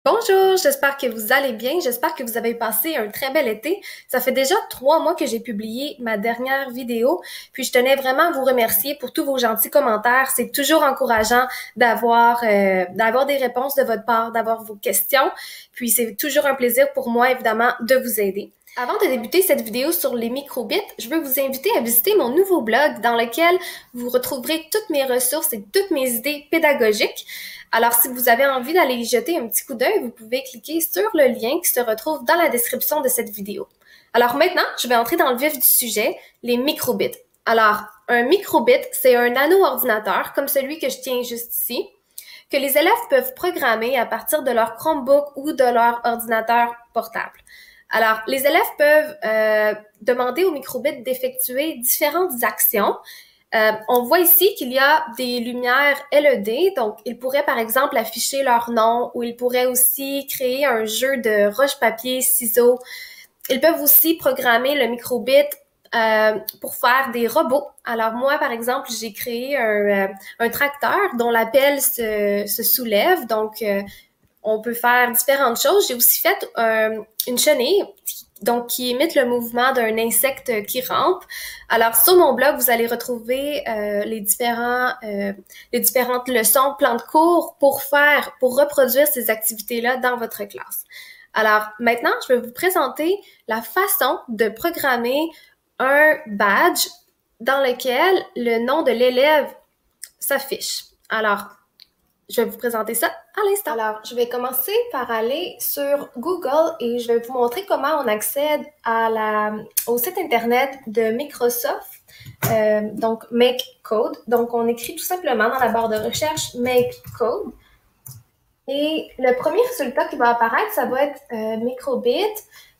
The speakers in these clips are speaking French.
Bonjour, j'espère que vous allez bien. J'espère que vous avez passé un très bel été. Ça fait déjà 3 mois que j'ai publié ma dernière vidéo, puis je tenais vraiment à vous remercier pour tous vos gentils commentaires. C'est toujours encourageant d'avoir des réponses de votre part, d'avoir vos questions. Puis c'est toujours un plaisir pour moi, évidemment, de vous aider. Avant de débuter cette vidéo sur les microbits, je veux vous inviter à visiter mon nouveau blog dans lequel vous retrouverez toutes mes ressources et toutes mes idées pédagogiques. Alors, si vous avez envie d'aller y jeter un petit coup d'œil, vous pouvez cliquer sur le lien qui se retrouve dans la description de cette vidéo. Alors maintenant, je vais entrer dans le vif du sujet, les microbits. Alors, un microbit, c'est un nano-ordinateur comme celui que je tiens juste ici, que les élèves peuvent programmer à partir de leur Chromebook ou de leur ordinateur portable. Alors, les élèves peuvent demander au microbit d'effectuer différentes actions. On voit ici qu'il y a des lumières LED, donc ils pourraient par exemple afficher leur nom ou ils pourraient aussi créer un jeu de roche-papier-ciseaux. Ils peuvent aussi programmer le microbit pour faire des robots. Alors moi, par exemple, j'ai créé un tracteur dont la pelle se soulève, donc on peut faire différentes choses. J'ai aussi fait une chenille qui imite le mouvement d'un insecte qui rampe. Alors, sur mon blog, vous allez retrouver les différentes leçons, plans de cours pour reproduire ces activités-là dans votre classe. Alors, maintenant, je vais vous présenter la façon de programmer un badge dans lequel le nom de l'élève s'affiche. Alors, je vais vous présenter ça à l'instant. Alors, je vais commencer par aller sur Google et je vais vous montrer comment on accède au site internet de Microsoft, donc Make Code. Donc, on écrit tout simplement dans la barre de recherche Make Code. Et le premier résultat qui va apparaître, ça va être microbit,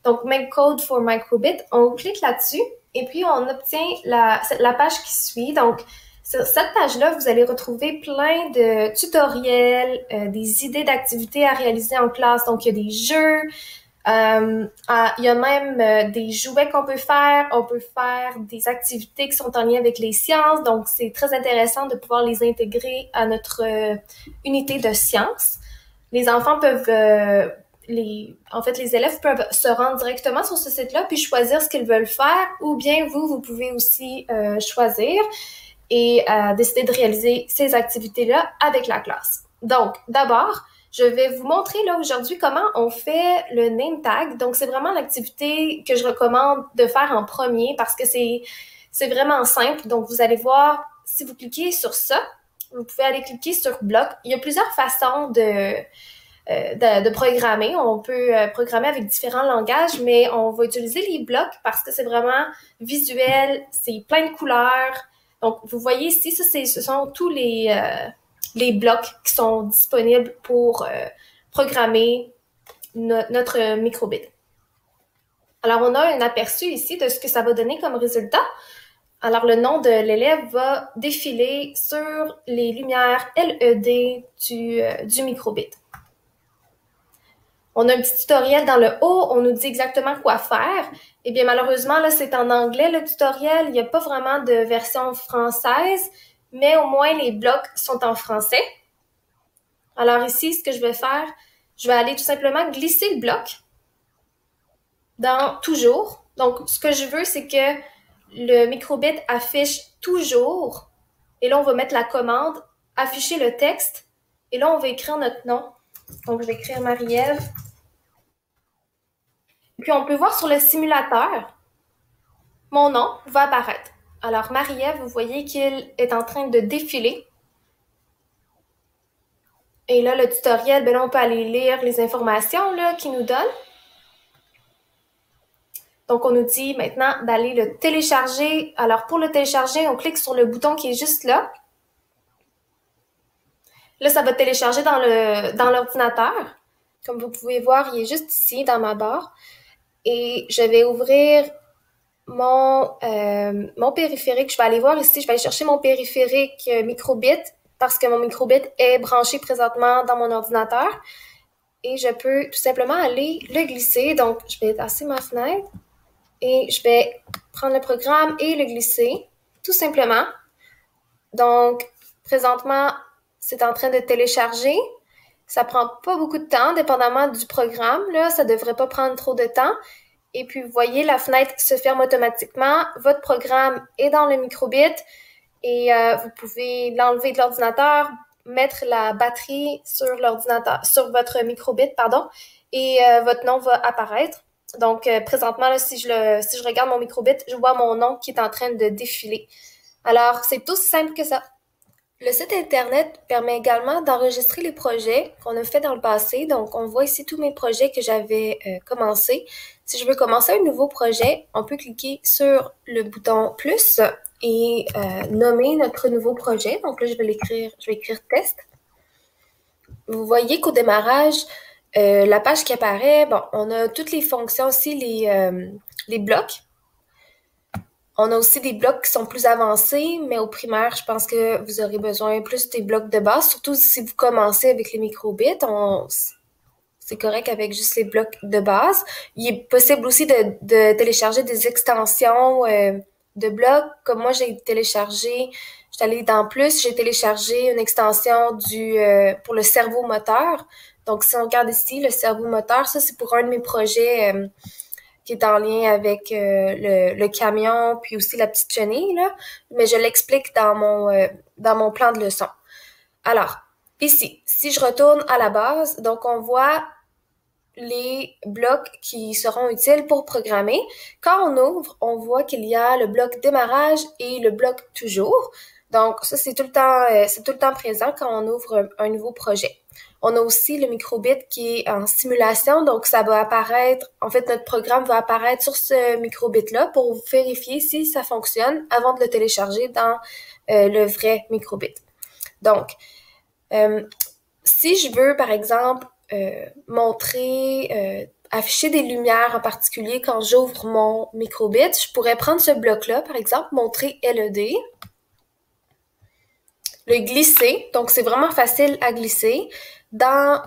donc Make Code for Microbit. On clique là-dessus et puis on obtient la page qui suit. Donc, sur cette page-là, vous allez retrouver plein de tutoriels, des idées d'activités à réaliser en classe. Donc, il y a des jeux, il y a même des jouets qu'on peut faire. On peut faire des activités qui sont en lien avec les sciences. Donc, c'est très intéressant de pouvoir les intégrer à notre unité de sciences. Les enfants peuvent... les élèves peuvent se rendre directement sur ce site-là puis choisir ce qu'ils veulent faire, ou bien vous pouvez aussi choisir et décider de réaliser ces activités-là avec la classe. Donc, d'abord, je vais vous montrer là aujourd'hui comment on fait le name tag. Donc, c'est vraiment l'activité que je recommande de faire en premier parce que c'est vraiment simple. Donc, vous allez voir, si vous cliquez sur ça, vous pouvez aller cliquer sur bloc. Il y a plusieurs façons de programmer. On peut programmer avec différents langages, mais on va utiliser les blocs parce que c'est vraiment visuel, c'est plein de couleurs. Donc, vous voyez ici, ce sont tous les blocs qui sont disponibles pour programmer notre microbit. Alors, on a un aperçu ici de ce que ça va donner comme résultat. Alors, le nom de l'élève va défiler sur les lumières LED du microbit. On a un petit tutoriel dans le haut, on nous dit exactement quoi faire. Eh bien, malheureusement, là, c'est en anglais le tutoriel. Il n'y a pas vraiment de version française, mais au moins les blocs sont en français. Alors ici, ce que je vais faire, je vais aller tout simplement glisser le bloc dans toujours. Donc, ce que je veux, c'est que le microbit affiche toujours. Et là, on va mettre la commande, afficher le texte. Et là, on va écrire notre nom. Donc, je vais écrire Marie-Ève. Puis, on peut voir sur le simulateur, mon nom va apparaître. Alors, Marie-Ève, vous voyez qu'il est en train de défiler. Et là, le tutoriel, ben là, on peut aller lire les informations qu'il nous donne. Donc, on nous dit maintenant d'aller le télécharger. Alors, pour le télécharger, on clique sur le bouton qui est juste là. Là, ça va télécharger dans l'ordinateur. Comme vous pouvez voir, il est juste ici, dans ma barre. Et je vais ouvrir mon périphérique. Je vais aller voir ici, je vais aller chercher mon périphérique microbit parce que mon microbit est branché présentement dans mon ordinateur. Et je peux tout simplement aller le glisser. Donc, je vais tasser ma fenêtre et je vais prendre le programme et le glisser, tout simplement. Donc, présentement, c'est en train de télécharger. Ça prend pas beaucoup de temps, dépendamment du programme, là, ça devrait pas prendre trop de temps. Et puis, vous voyez, la fenêtre se ferme automatiquement. Votre programme est dans le microbit et vous pouvez l'enlever de l'ordinateur, mettre la batterie sur l'ordinateur, sur votre microbit, pardon, et votre nom va apparaître. Donc, présentement, là, si je regarde mon microbit, je vois mon nom qui est en train de défiler. Alors, c'est aussi simple que ça. Le site Internet permet également d'enregistrer les projets qu'on a fait dans le passé. Donc, on voit ici tous mes projets que j'avais commencés. Si je veux commencer un nouveau projet, on peut cliquer sur le bouton plus et nommer notre nouveau projet. Donc là, je vais écrire test. Vous voyez qu'au démarrage, la page qui apparaît, bon, on a toutes les fonctions aussi, les blocs. On a aussi des blocs qui sont plus avancés, mais au primaire, je pense que vous aurez besoin plus des blocs de base, surtout si vous commencez avec les microbits. C'est correct avec juste les blocs de base. Il est possible aussi de télécharger des extensions de blocs. Comme moi, j'ai téléchargé, j'étais allée dans plus, j'ai téléchargé une extension pour le cerveau moteur. Donc, si on regarde ici, le cerveau moteur, ça, c'est pour un de mes projets qui est en lien avec le camion, puis aussi la petite chenille, là. Mais je l'explique dans mon plan de leçon. Alors, ici, si je retourne à la base, donc on voit les blocs qui seront utiles pour programmer. Quand on ouvre, on voit qu'il y a le bloc démarrage et le bloc toujours. Donc, ça, c'est tout le temps présent quand on ouvre un nouveau projet. On a aussi le microbit qui est en simulation, donc ça va apparaître, en fait, notre programme va apparaître sur ce microbit-là pour vérifier si ça fonctionne avant de le télécharger dans le vrai microbit. Donc, si je veux, par exemple, afficher des lumières en particulier quand j'ouvre mon microbit, je pourrais prendre ce bloc-là, par exemple, montrer LED, le glisser, donc c'est vraiment facile à glisser dans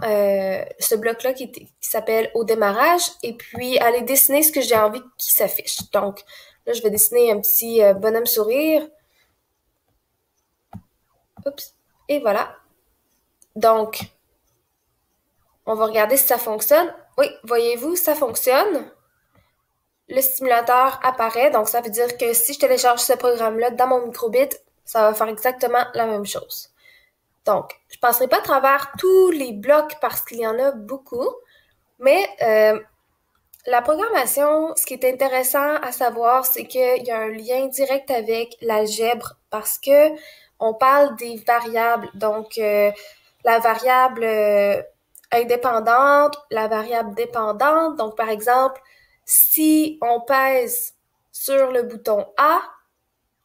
ce bloc-là qui s'appelle au démarrage, et puis aller dessiner ce que j'ai envie qu'il s'affiche. Donc là, je vais dessiner un petit bonhomme sourire. Oups. Et voilà. Donc, on va regarder si ça fonctionne. Oui, voyez-vous, ça fonctionne. Le simulateur apparaît, donc ça veut dire que si je télécharge ce programme-là dans mon microbit, ça va faire exactement la même chose. Donc, je ne passerai pas à travers tous les blocs parce qu'il y en a beaucoup, mais la programmation, ce qui est intéressant à savoir, c'est qu'il y a un lien direct avec l'algèbre parce que on parle des variables. Donc, la variable indépendante, la variable dépendante. Donc, par exemple, si on pèse sur le bouton A,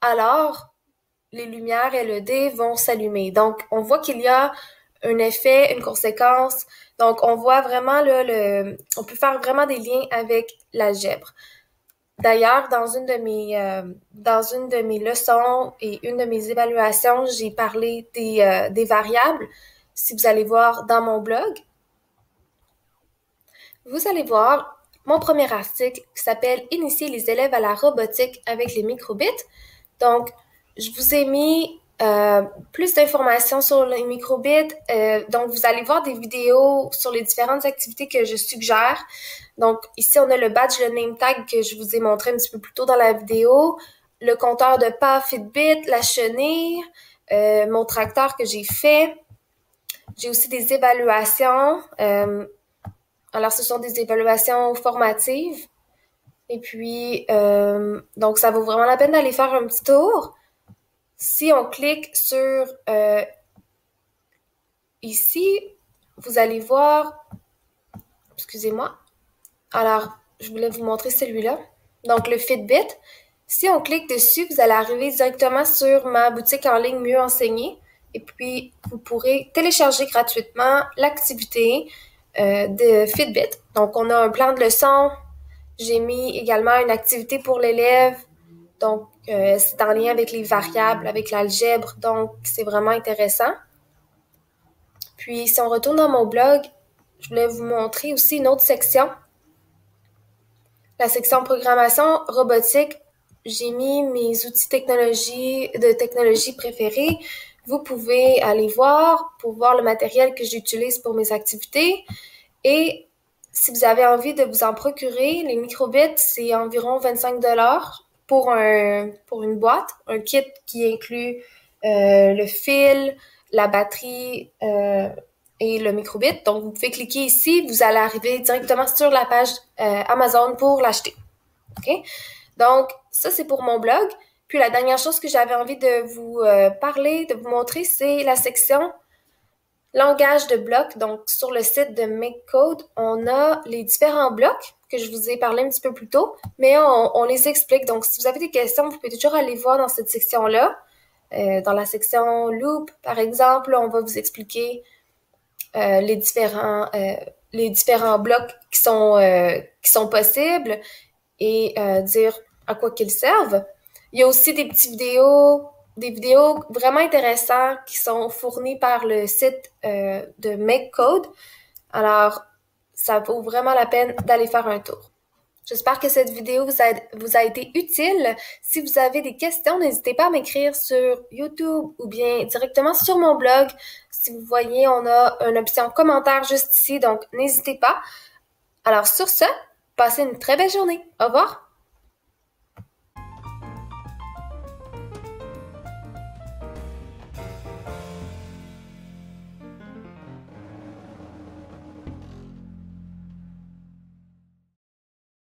alors les lumières LED vont s'allumer. Donc, on voit qu'il y a un effet, une conséquence. Donc, on voit vraiment là, on peut faire vraiment des liens avec l'algèbre. D'ailleurs, dans une de mes leçons et une de mes évaluations, j'ai parlé des variables. Si vous allez voir dans mon blog, vous allez voir mon premier article qui s'appelle « Initier les élèves à la robotique avec les microbits ». Donc, je vous ai mis plus d'informations sur les microbits. Donc, vous allez voir des vidéos sur les différentes activités que je suggère. Donc, ici, on a le badge, le name tag que je vous ai montré un petit peu plus tôt dans la vidéo, le compteur de pas Fitbit, la chenille, mon tracteur que j'ai fait. J'ai aussi des évaluations. Alors, ce sont des évaluations formatives. Et puis, donc, ça vaut vraiment la peine d'aller faire un petit tour. Si on clique sur ici, vous allez voir, excusez-moi, alors, je voulais vous montrer celui-là. Donc, le Fitbit. Si on clique dessus, vous allez arriver directement sur ma boutique en ligne Mieux enseigner. Et puis, vous pourrez télécharger gratuitement l'activité de Fitbit. Donc, on a un plan de leçon. J'ai mis également une activité pour l'élève. Donc, c'est en lien avec les variables, avec l'algèbre. Donc, c'est vraiment intéressant. Puis, si on retourne dans mon blog, je voulais vous montrer aussi une autre section. La section programmation robotique, j'ai mis mes outils de technologie préférés. Vous pouvez aller voir pour voir le matériel que j'utilise pour mes activités. Et si vous avez envie de vous en procurer, les microbits, c'est environ 25 pour une boîte, un kit qui inclut le fil, la batterie et le microbit. Donc, vous pouvez cliquer ici, vous allez arriver directement sur la page Amazon pour l'acheter. OK? Donc, ça, c'est pour mon blog. Puis, la dernière chose que j'avais envie de vous parler, de vous montrer, c'est la section langage de blocs. Donc, sur le site de MakeCode, on a les différents blocs que je vous ai parlé un petit peu plus tôt, mais on les explique. Donc, si vous avez des questions, vous pouvez toujours aller voir dans cette section-là. Dans la section Loop, par exemple, on va vous expliquer les différents blocs qui sont possibles et dire à quoi qu'ils servent. Il y a aussi des vidéos vraiment intéressantes qui sont fournies par le site de MakeCode. Alors, ça vaut vraiment la peine d'aller faire un tour. J'espère que cette vidéo vous a été utile. Si vous avez des questions, n'hésitez pas à m'écrire sur YouTube ou bien directement sur mon blog. Si vous voyez, on a une option commentaire juste ici, donc n'hésitez pas. Alors sur ce, passez une très belle journée. Au revoir!